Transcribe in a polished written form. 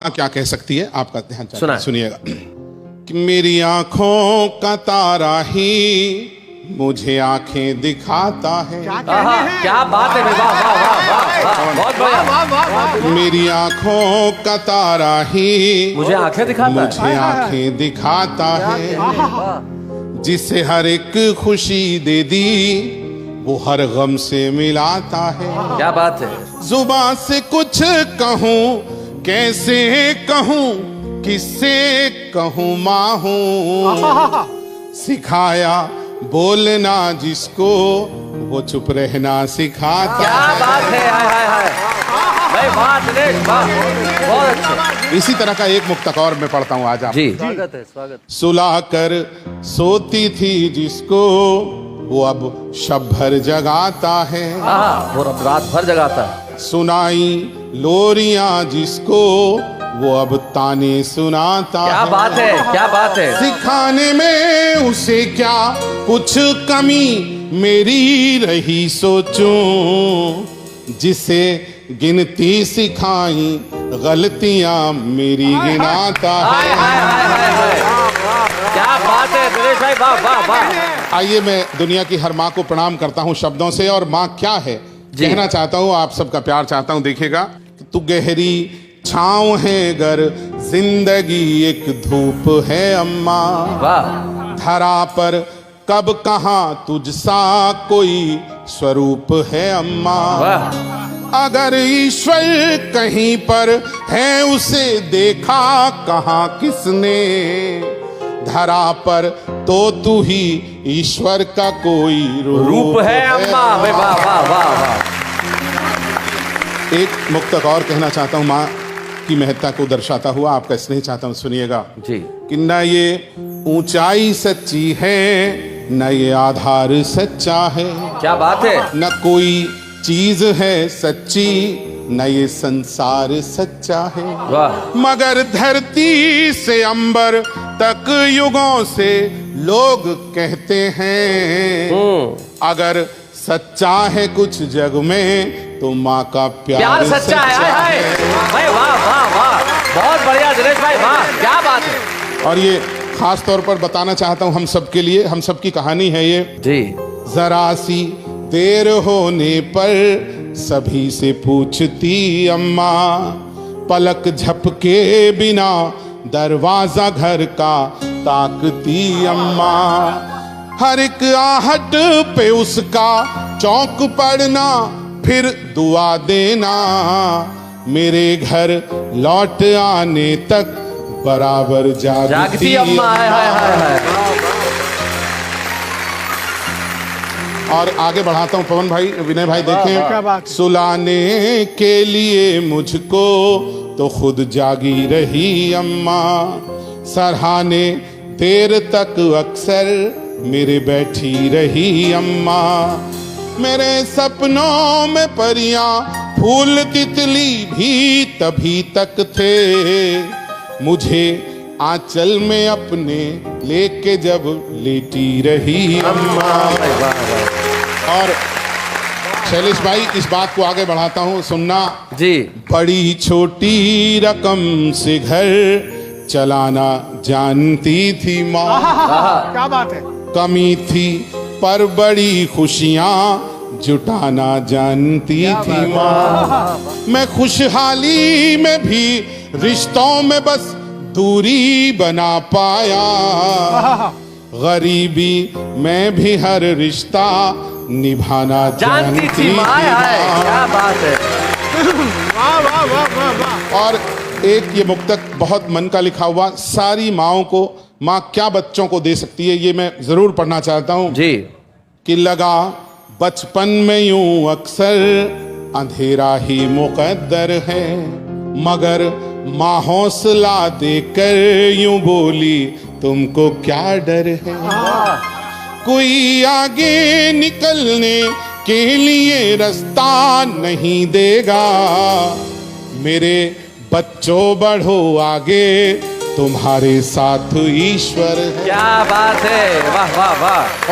क्या कह सकती है आपका ध्यान सुना सुनिएगा कि मेरी आंखों का तारा ही मुझे आंखें दिखाता है। क्या बात है, वाह वाह वाह वाह वाह, बहुत बढ़िया। मेरी आंखों का तारा ही मुझे आंखें दिखाता है, मुझे आंखें दिखाता है। जिसे हर एक खुशी दे दी वो हर गम से मिलाता है। क्या बात है। जुबान से कुछ कहूँ कैसे कहूँ किससे कहूँ माँ हूँ। सिखाया बोलना जिसको वो चुप रहना सिखाता। क्या बात है, हाय हाय हाय भाई, वाह दिनेश वाह, बहुत अच्छे। इसी तरह का एक मुक्तक और मैं पढ़ता हूँ आज आप जी स्वागत है, स्वागत। सुला कर सोती थी जिसको वो अब शब भर जगाता है। वो रात भर जगाता है। सुनाई लोरियां जिसको वो अब ताने सुनाता क्या है। बात है, क्या बात है। सिखाने में उसे क्या कुछ कमी मेरी रही सोचूं। जिसे गिनती सिखाई गलतियां मेरी गिनाता हाय है। हाय हाय हाय हाय, क्या बात है दिनेश भाई, वाह वाह वाह। आइए मैं दुनिया की हर माँ को प्रणाम करता हूँ शब्दों से, और माँ क्या है कहना चाहता हूँ, आप सबका प्यार चाहता हूँ। देखिएगा, तू गहरी छाँव है गर जिंदगी एक धूप है अम्मा। वाह। धरा पर कब कहाँ तुझसा कोई स्वरूप है अम्मा। वाह। अगर ईश्वर कहीं पर है उसे देखा कहाँ किसने। धरा पर तो तू ही ईश्वर का कोई रूप है अम्मा। वाह वाह वाह वाह। एक मुक्तक और कहना चाहता हूँ माँ की महत्ता को दर्शाता हुआ, आपका स्नेह चाहता हूँ, सुनिएगा जी। कि न ये ऊंचाई सच्ची है न ये आधार सच्चा है। क्या बात है। न कोई चीज है सच्ची न ये संसार सच्चा है। वाह। मगर धरती से अंबर तक युगों से लोग कहते हैं अगर सच्चा है कुछ जग में तो माँ का प्यार सच्चा है। हाय हाय भाई, वाह वाह वाह, बहुत बढ़िया दिनेश भाई, वाह क्या बात है। और ये खास तौर पर बताना चाहता हूँ हम सबके लिए, हम सबकी कहानी है ये जी। जरा सी देर होने पर सभी से पूछती अम्मा। पलक झपके बिना दरवाजा घर का ताकती अम्मा। हर एक आहट पे उसका चौंक पड़ना फिर दुआ देना। मेरे घर लौट आने तक बराबर जागती अम्मा। हाय हाय हाय हाय। और आगे बढ़ाता हूँ पवन भाई, विनय भाई, देखें, सुलाने के लिए मुझको तो खुद जागी रही अम्मा। सराहने देर तक अक्सर मेरे बैठी रही अम्मा। मेरे सपनों में परियां फूल तितली भी तभी तक थे। मुझे आंचल में अपने लेके जब लेटी रही अम्मा। और शैलेश भाई, इस बात को आगे बढ़ाता हूँ, सुनना जी। बड़ी छोटी रकम से घर चलाना जानती थी माँ। क्या बात है। कमी थी पर बड़ी खुशियाँ जुटाना जानती थी माँ। मैं खुशहाली में भी रिश्तों में बस दूरी बना पाया। गरीबी में भी हर रिश्ता निभाना जानती थी माँ। क्या बात है। वाह वाह वाह वाह वाह। और एक ये मुक्तक बहुत मन का लिखा हुआ, सारी माँओं को माँ क्या बच्चों को दे सकती है, ये मैं जरूर पढ़ना चाहता हूँ जी। कि लगा बचपन में यूं अक्सर अंधेरा ही मुकद्दर है। मगर माँ हौसला देकर यूं बोली तुमको क्या डर है। कोई आगे निकलने के लिए रास्ता नहीं देगा। मेरे बच्चों बढ़ो आगे तुम्हारे साथ ईश्वर है। क्या बात है, वाह वाह वाह।